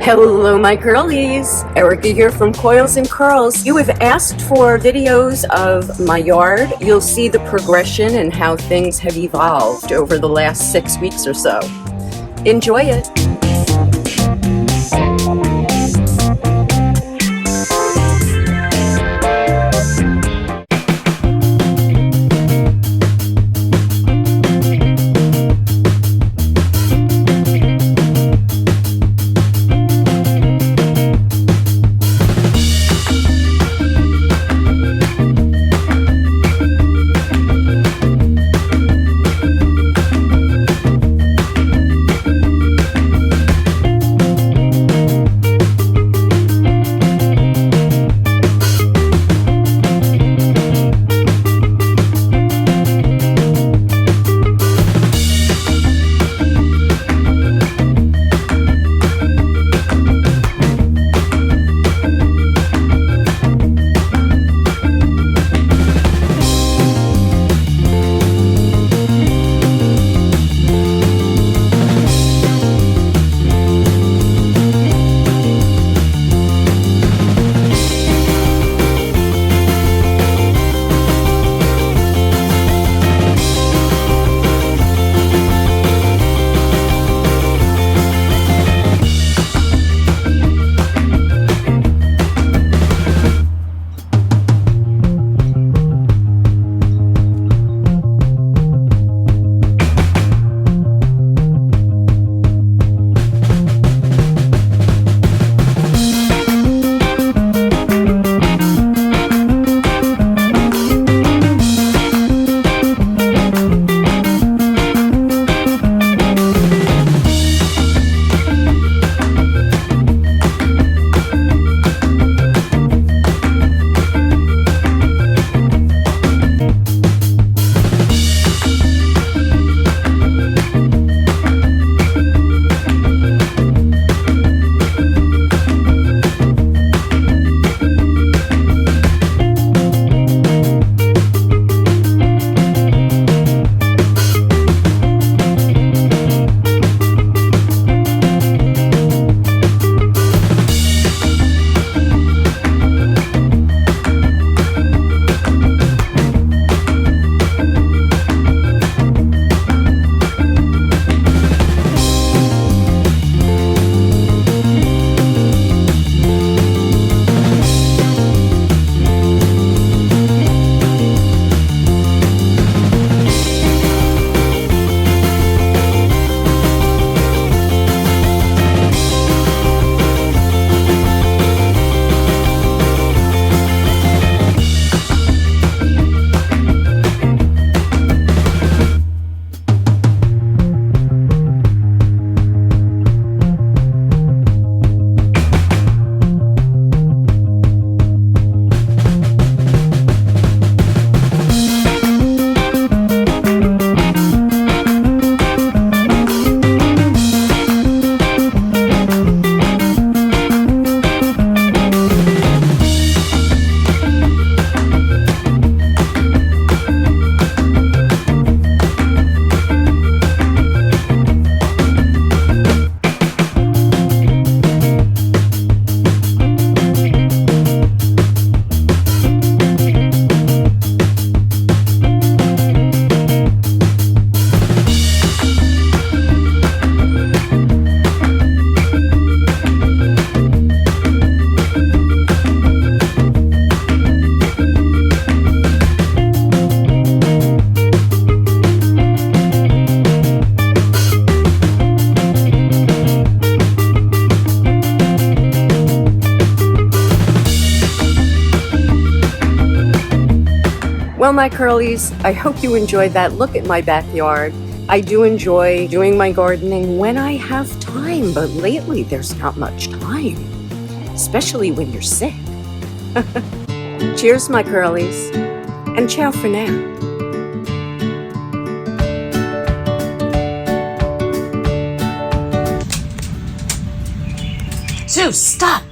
Hello, my curlies. Erica here from Coils and Curls. You have asked for videos of my yard. You'll see the progression and how things have evolved over the last 6 weeks or so. Enjoy it. Well, my curlies, I hope you enjoyed that look at my backyard. I do enjoy doing my gardening when I have time, but lately there's not much time, especially when you're sick. Cheers, my curlies, and ciao for now. Sue, stop!